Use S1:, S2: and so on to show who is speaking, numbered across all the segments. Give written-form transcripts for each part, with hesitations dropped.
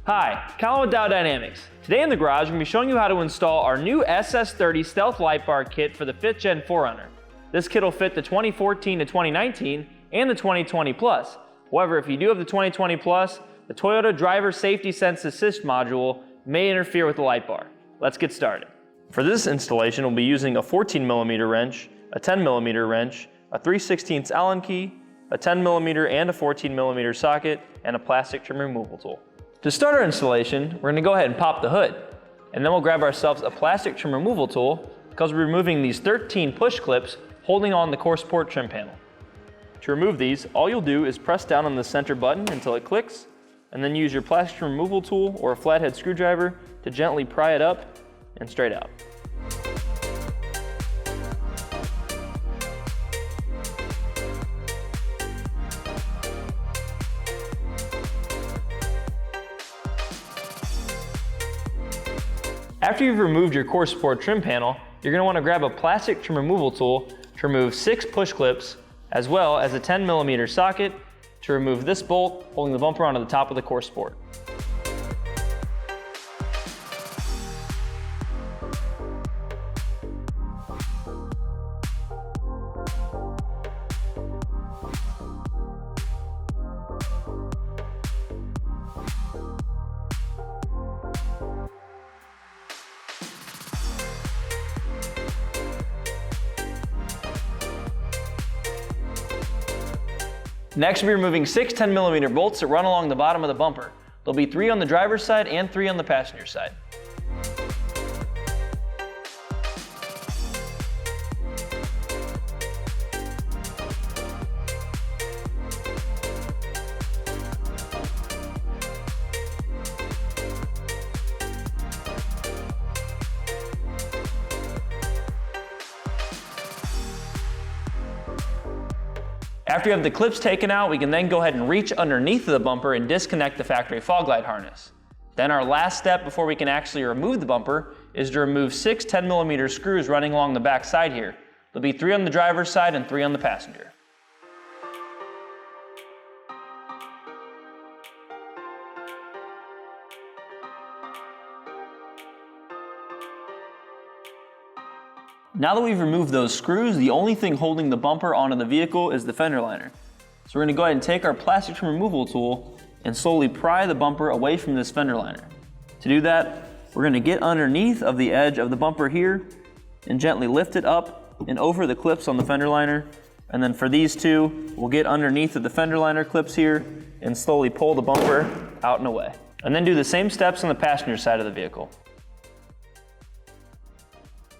S1: Hi, Colin with Diode Dynamics. Today in the garage, I'm going to be showing you how to install our new SS30 Stealth Lightbar kit for the 5th Gen 4Runner. This kit will fit the 2014 to 2019 and the 2020 Plus. However, if you do have the 2020 Plus, the Toyota Driver Safety Sense Assist module may interfere with the Lightbar. Let's get started. For this installation, we'll be using a 14mm wrench, a 10mm wrench, a 3/16 Allen key, a 10mm and a 14mm socket, and a plastic trim removal tool. To start our installation, we're going to go ahead and pop the hood, and then we'll grab ourselves a plastic trim removal tool because we're removing these 13 push clips holding on the core support trim panel. To remove these, all you'll do is press down on the center button until it clicks, and then use your plastic trim removal tool or a flathead screwdriver to gently pry it up and straight out. After you've removed your core support trim panel, you're going to want to grab a plastic trim removal tool to remove 6 push clips, as well as a 10mm socket to remove this bolt holding the bumper onto the top of the core support. Next, we'll be removing 6 10mm bolts that run along the bottom of the bumper. There'll be 3 on the driver's side and 3 on the passenger side. After you have the clips taken out, we can then go ahead and reach underneath the bumper and disconnect the factory fog light harness. Then our last step before we can actually remove the bumper is to remove 6 10mm screws running along the back side here. There'll be 3 on the driver's side and 3 on the passenger. Now that we've removed those screws, the only thing holding the bumper onto the vehicle is the fender liner. So we're going to go ahead and take our plastic trim removal tool and slowly pry the bumper away from this fender liner. To do that, we're going to get underneath of the edge of the bumper here and gently lift it up and over the clips on the fender liner. And then for these two, we'll get underneath of the fender liner clips here and slowly pull the bumper out and away. And then do the same steps on the passenger side of the vehicle.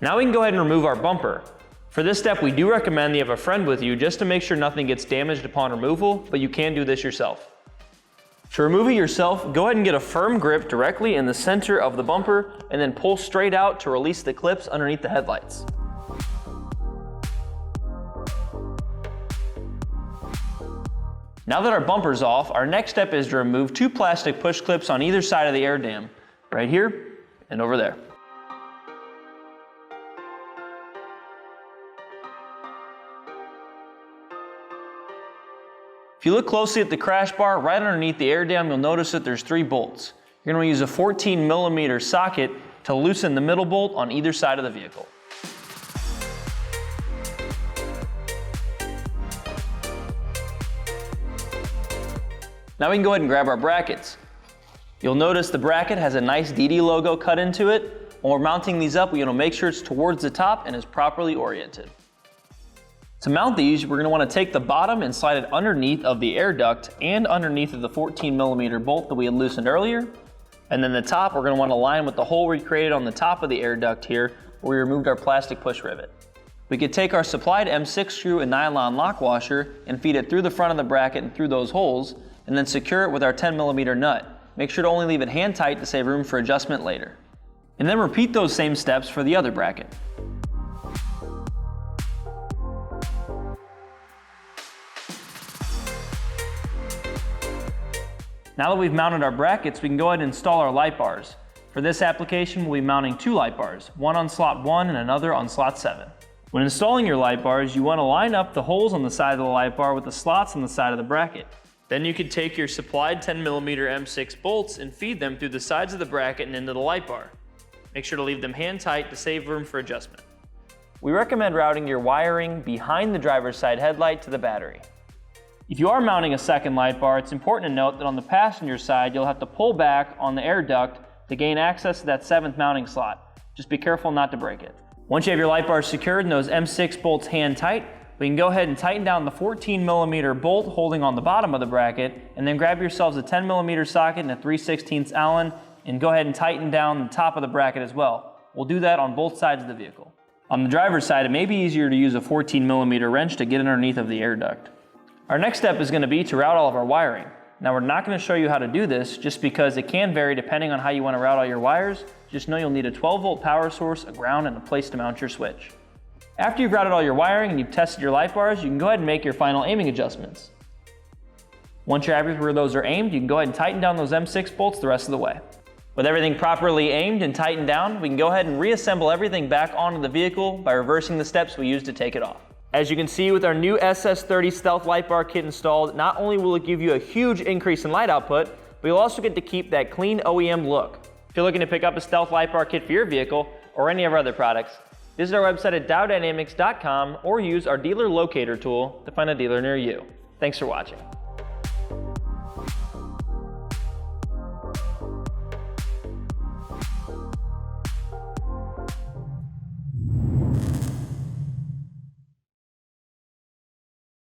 S1: Now we can go ahead and remove our bumper. For this step, we do recommend you have a friend with you just to make sure nothing gets damaged upon removal, but you can do this yourself. To remove it yourself, go ahead and get a firm grip directly in the center of the bumper and then pull straight out to release the clips underneath the headlights. Now that our bumper's off, our next step is to remove 2 plastic push clips on either side of the air dam, right here and over there. If you look closely at the crash bar, right underneath the air dam, you'll notice that there's 3 bolts. You're going to use a 14mm socket to loosen the middle bolt on either side of the vehicle. Now we can go ahead and grab our brackets. You'll notice the bracket has a nice DD logo cut into it. When we're mounting these up, we're going to make sure it's towards the top and is properly oriented. To mount these, we're going to want to take the bottom and slide it underneath of the air duct and underneath of the 14mm bolt that we had loosened earlier. And then the top, we're going to want to line with the hole we created on the top of the air duct here, where we removed our plastic push rivet. We could take our supplied M6 screw and nylon lock washer and feed it through the front of the bracket and through those holes, and then secure it with our 10mm nut. Make sure to only leave it hand tight to save room for adjustment later. And then repeat those same steps for the other bracket. Now that we've mounted our brackets, we can go ahead and install our light bars. For this application, we'll be mounting 2 light bars, one on slot 1 and another on slot 7. When installing your light bars, you want to line up the holes on the side of the light bar with the slots on the side of the bracket. Then you could take your supplied 10mm M6 bolts and feed them through the sides of the bracket and into the light bar. Make sure to leave them hand tight to save room for adjustment. We recommend routing your wiring behind the driver's side headlight to the battery. If you are mounting a second light bar, it's important to note that on the passenger side, you'll have to pull back on the air duct to gain access to that 7th mounting slot. Just be careful not to break it. Once you have your light bars secured and those M6 bolts hand tight, we can go ahead and tighten down the 14mm bolt holding on the bottom of the bracket, and then grab yourselves a 10mm socket and a 3/16 Allen, and go ahead and tighten down the top of the bracket as well. We'll do that on both sides of the vehicle. On the driver's side, it may be easier to use a 14mm wrench to get underneath of the air duct. Our next step is going to be to route all of our wiring. Now we're not going to show you how to do this just because it can vary depending on how you want to route all your wires. Just know you'll need a 12-volt power source, a ground, and a place to mount your switch. After you've routed all your wiring and you've tested your light bars, you can go ahead and make your final aiming adjustments. Once you're happy with where those are aimed, you can go ahead and tighten down those M6 bolts the rest of the way. With everything properly aimed and tightened down, we can go ahead and reassemble everything back onto the vehicle by reversing the steps we used to take it off. As you can see with our new SS30 Stealth Light Bar kit installed, not only will it give you a huge increase in light output, but you'll also get to keep that clean OEM look. If you're looking to pick up a Stealth Light Bar kit for your vehicle or any of our other products, visit our website at dowdynamics.com or use our dealer locator tool to find a dealer near you. Thanks for watching.